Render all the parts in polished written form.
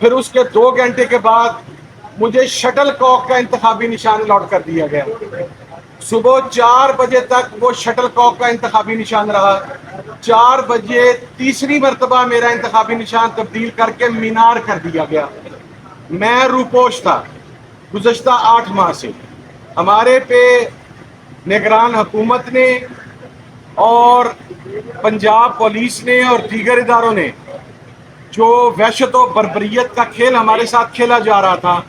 پھر اس کے 2 گھنٹے کے بعد مجھے شٹل کاک کا انتخابی نشان الاٹ کر دیا گیا. صبح 4 بجے تک وہ شٹل کاک کا انتخابی نشان رہا. 4 بجے تیسری مرتبہ میرا انتخابی نشان تبدیل کر کے مینار کر دیا گیا. میں روپوش تھا گزشتہ 8 ماہ سے. ہمارے پہ نگران حکومت نے اور پنجاب پولیس نے اور دیگر اداروں نے جو وحشت و بربریت کا کھیل ہمارے ساتھ کھیلا جا رہا تھا.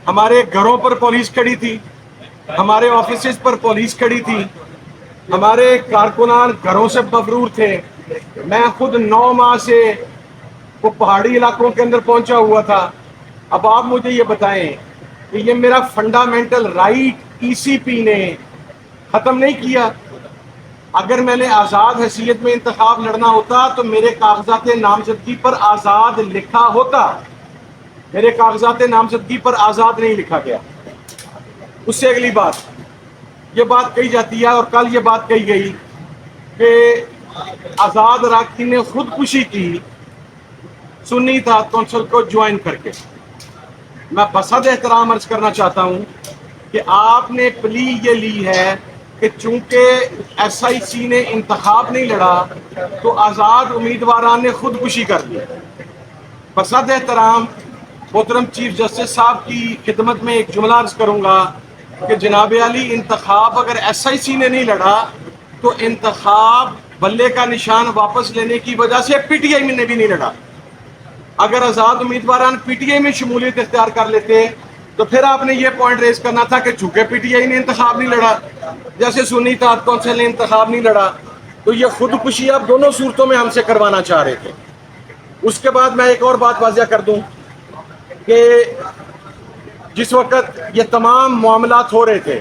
ہمارے گھروں پر پولیس کھڑی تھی, ہمارے آفیسز پر پولیس کھڑی تھی, ہمارے کارکنان گھروں سے مفرور تھے. میں خود 9 ماہ سے وہ پہاڑی علاقوں کے اندر پہنچا ہوا تھا. اب آپ مجھے یہ بتائیں کہ یہ میرا فنڈامنٹل رائٹ ای سی پی نے ختم نہیں کیا؟ اگر میں نے آزاد حیثیت میں انتخاب لڑنا ہوتا تو میرے کاغذات نامزدگی پر آزاد لکھا ہوتا. میرے کاغذات نامزدگی پر آزاد نہیں لکھا گیا. اس سے اگلی بات یہ بات کہی جاتی ہے, اور کل یہ بات کہی گئی کہ آزاد اراکین نے خودکشی کی سنی تھا کونسل کو جوائن کر کے. میں بصد احترام عرض کرنا چاہتا ہوں کہ آپ نے پلی یہ لی ہے کہ چونکہ ایس آئی سی نے انتخاب نہیں لڑا تو آزاد امیدواران نے خودکشی کر لی. بصد احترام محترم چیف جسٹس صاحب کی خدمت میں ایک جملہ عرض کروں گا کہ جناب علی, انتخاب اگر ایس آئی سی نے نہیں لڑا تو انتخاب بلے کا نشان واپس لینے کی وجہ سے پی ٹی آئی نے بھی نہیں لڑا. اگر آزاد امیدواران پی ٹی آئی میں شمولیت اختیار کر لیتے تو پھر آپ نے یہ پوائنٹ ریز کرنا تھا کہ چونکہ پی ٹی آئی نے انتخاب نہیں لڑا, جیسے سنی اتحاد کونسل نے انتخاب نہیں لڑا, تو یہ خودکشی آپ دونوں صورتوں میں ہم سے کروانا چاہ رہے تھے. اس کے بعد میں ایک اور بات واضح کر دوں کہ جس وقت یہ تمام معاملات ہو رہے تھے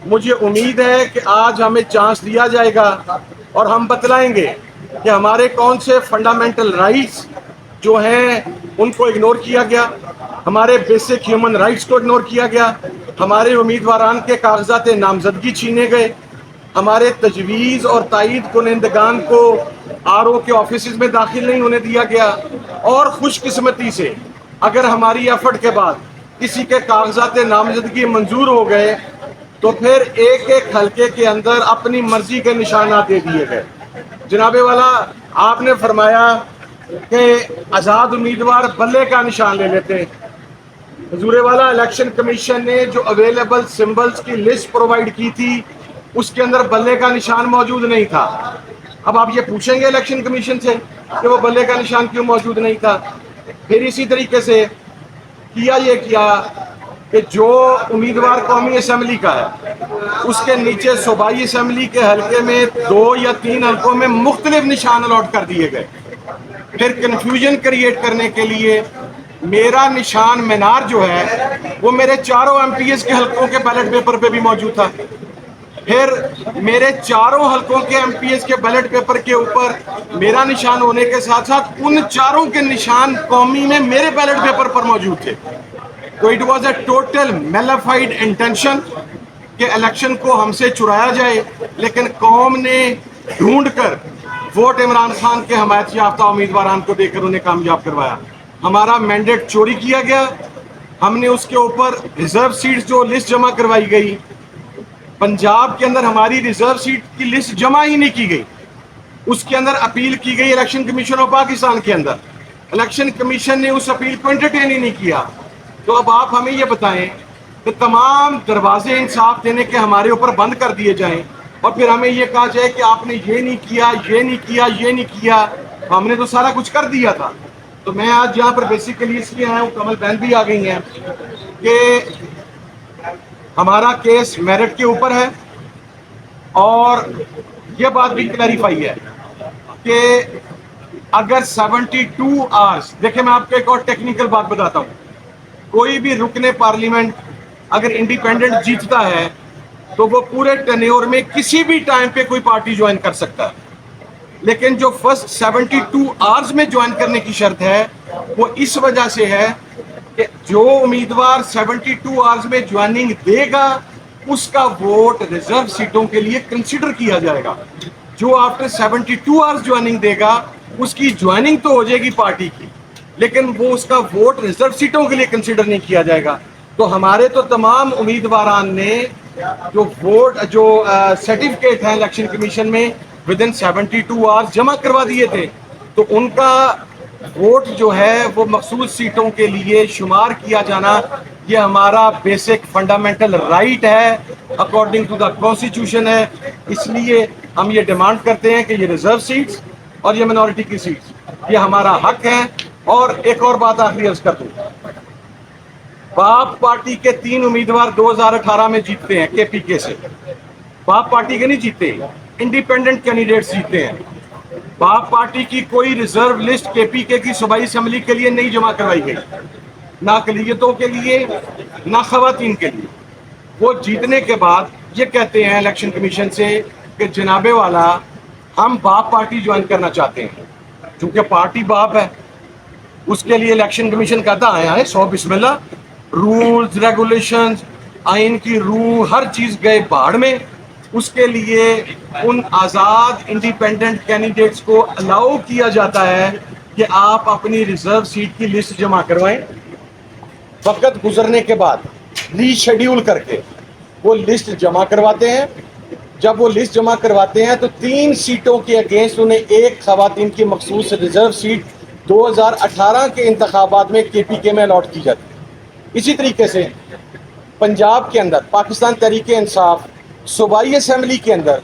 مجھے امید ہے کہ آج ہمیں چانس دیا جائے گا اور ہم بتلائیں گے کہ ہمارے کون سے فنڈامنٹل رائٹس جو ہیں ان کو اگنور کیا گیا, ہمارے بیسک ہیومن رائٹس کو اگنور کیا گیا, ہمارے امیدواران کے کاغذات نامزدگی چھینے گئے, ہمارے تجویز اور تائید کنندگان کو آر او کے آفیسز میں داخل نہیں ہونے دیا گیا, اور خوش قسمتی سے اگر ہماری ایفرٹ کے بعد کسی کے کاغذات نامزدگی منظور ہو گئے تو پھر ایک ایک حلقے کے اندر اپنی مرضی کے نشانات دے دیے گئے. جناب والا, آپ نے فرمایا کہ آزاد امیدوار بلے کا نشان لے لیتے. حضور والا, الیکشن کمیشن نے جو اویلیبل سمبلز کی لسٹ پرووائڈ کی تھی اس کے اندر بلے کا نشان موجود نہیں تھا. اب آپ یہ پوچھیں گے الیکشن کمیشن سے کہ وہ بلے کا نشان کیوں موجود نہیں تھا. پھر اسی طریقے سے یہ کیا کہ جو امیدوار قومی اسمبلی کا ہے اس کے نیچے صوبائی اسمبلی کے حلقے میں 2 یا 3 حلقوں میں مختلف نشان الاٹ کر دیے گئے. پھر کنفیوژن کریٹ کرنے کے لیے میرا نشان مینار جو ہے وہ میرے چاروں ایم پی ایس کے حلقوں کے بیلٹ پیپر پہ بھی موجود تھا. پھر میرے چاروں حلقوں کے ایم پی ایس کے بیلٹ پیپر کے اوپر میرا نشان ہونے کے ساتھ ساتھ ان چاروں کے نشان قومی میں میرے بیلٹ پیپر پر موجود تھے. تو it was a total malafide intention کہ الیکشن کو ہم سے چرایا جائے, لیکن قوم نے ڈھونڈ کر ووٹ عمران خان کے حمایت یافتہ امیدواران کو دے کر انہیں کامیاب کروایا. ہمارا مینڈیٹ چوری کیا گیا. ہم نے اس کے اوپر ریزرو سیٹس جو لسٹ جمع کروائی گئی, پنجاب کے اندر ہماری ریزرو سیٹ کی لسٹ جمع ہی نہیں کی گئی, اس کے اندر اپیل کی گئی الیکشن کمیشن آف پاکستان کے اندر. الیکشن کمیشن نے اس اپیل کو انٹرٹین ہی نہیں کیا. تو اب آپ ہمیں یہ بتائیں کہ تمام دروازے انصاف دینے کے ہمارے اوپر بند کر دیے جائیں اور پھر ہمیں یہ کہا جائے کہ آپ نے یہ نہیں کیا, یہ نہیں کیا, یہ نہیں کیا. ہم نے تو سارا کچھ کر دیا تھا. تو میں آج یہاں پر بیسیکلی اس لیے آیا ہوں, کمل بہن بھی آ گئی ہیں, کہ ہمارا کیس میرٹ کے اوپر ہے اور یہ بات بھی کلیریفائی ہے کہ اگر 72 آورس, دیکھیں میں آپ کو ایک اور ٹیکنیکل بات بتاتا ہوں, کوئی بھی رکن پارلیمنٹ اگر انڈیپینڈنٹ جیتتا ہے تو وہ پورے ٹینیور میں کسی بھی ٹائم پہ کوئی پارٹی جوائن کر سکتا ہے. لیکن جو فرسٹ 72 آورز میں جوائن کرنے کی شرط ہے وہ اس وجہ سے ہے کہ جو امیدوار 72 آورز میں جوائننگ دے گا اس کا ووٹ ریزرو سیٹوں کے لیے کنسیڈر کیا جائے گا. جو آفٹر 72 آورز جوائننگ دے گا اس کی جوائننگ تو ہو جائے گی پارٹی کی, لیکن وہ اس کا ووٹ ریزرو سیٹوں کے لیے کنسیڈر نہیں کیا جائے گا. تو ہمارے تو تمام امیدواران نے جو ووٹ جو سرٹیفکیٹ ہیں الیکشن کمیشن میں ود ان 72 آورز جمع کروا دیے تھے. تو ان کا ووٹ جو ہے وہ مخصوص سیٹوں کے لیے شمار کیا جانا یہ ہمارا بیسک فنڈامنٹل رائٹ ہے اکارڈنگ ٹو دا کانسٹیٹیوشن ہے. اس لیے ہم یہ ڈیمانڈ کرتے ہیں کہ یہ ریزرو سیٹس اور یہ منورٹی کی سیٹس یہ ہمارا حق ہے. اور ایک اور بات آخری عرض کر دوں, باپ پارٹی کے 3 امیدوار 2018 میں جیتتے ہیں کے پی کے سے. باپ پارٹی کے نہیں جیتے, انڈیپینڈنٹ کینڈیڈیٹس جیتے ہیں. باپ پارٹی کی کوئی ریزرو لسٹ کے پی کے کی صوبائی اسمبلی کے لیے نہیں جمع کروائی گئی, نہ اقلیتوں کے لیے نہ خواتین کے لیے. وہ جیتنے کے بعد یہ کہتے ہیں الیکشن کمیشن سے کہ جناب والا ہم باپ پارٹی جوائن کرنا چاہتے ہیں. چونکہ پارٹی باپ ہے اس کے لیے الیکشن کمیشن کہتا آیا ہے 100 بسم اللہ, رولز ریگولیشنز آئین کی روح ہر چیز گئے باڑ میں. اس کے لیے ان آزاد انڈیپینڈنٹ کینڈیڈیٹس کو الاؤ کیا جاتا ہے کہ آپ اپنی ریزرو سیٹ کی لسٹ جمع کروائیں. وقت گزرنے کے بعد ری شیڈیول کر کے وہ لسٹ جمع کرواتے ہیں. جب وہ لسٹ جمع کرواتے ہیں تو 3 سیٹوں کے اگینسٹ انہیں ایک خواتین کی مخصوص ریزرو سیٹ 2018 کے انتخابات میں کے پی کے میں الاٹ کی جاتی ہے. اسی طریقے سے پنجاب کے اندر پاکستان تحریک انصاف صوبائی اسمبلی کے اندر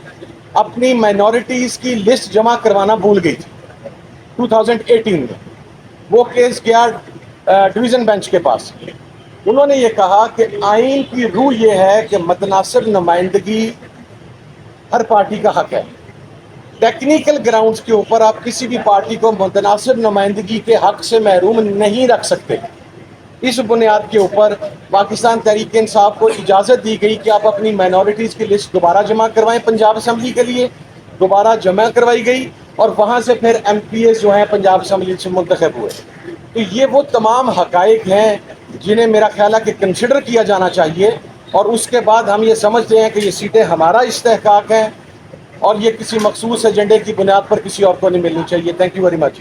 اپنی مائنورٹیز کی لسٹ جمع کروانا بھول گئی تھی 2018 میں. وہ کیس گیا ڈویژن بینچ کے پاس. انہوں نے یہ کہا کہ آئین کی روح یہ ہے کہ متناسب نمائندگی ہر پارٹی کا حق ہے. ٹیکنیکل گراؤنڈز کے اوپر آپ کسی بھی پارٹی کو متناسب نمائندگی کے حق سے محروم نہیں رکھ سکتے. اس بنیاد کے اوپر پاکستان تحریک انصاف کو اجازت دی گئی کہ آپ اپنی مائنورٹیز کی لسٹ دوبارہ جمع کروائیں. پنجاب اسمبلی کے لیے دوبارہ جمع کروائی گئی اور وہاں سے پھر ایم پی ایز جو ہیں پنجاب اسمبلی سے منتخب ہوئے. تو یہ وہ تمام حقائق ہیں جنہیں میرا خیال ہے کہ کنسیڈر کیا جانا چاہیے, اور اس کے بعد ہم یہ سمجھتے ہیں کہ یہ سیٹیں ہمارا استحقاق ہیں اور یہ کسی مخصوص ایجنڈے کی بنیاد پر کسی اور کو نہیں ملنی چاہیے. Thank you very much.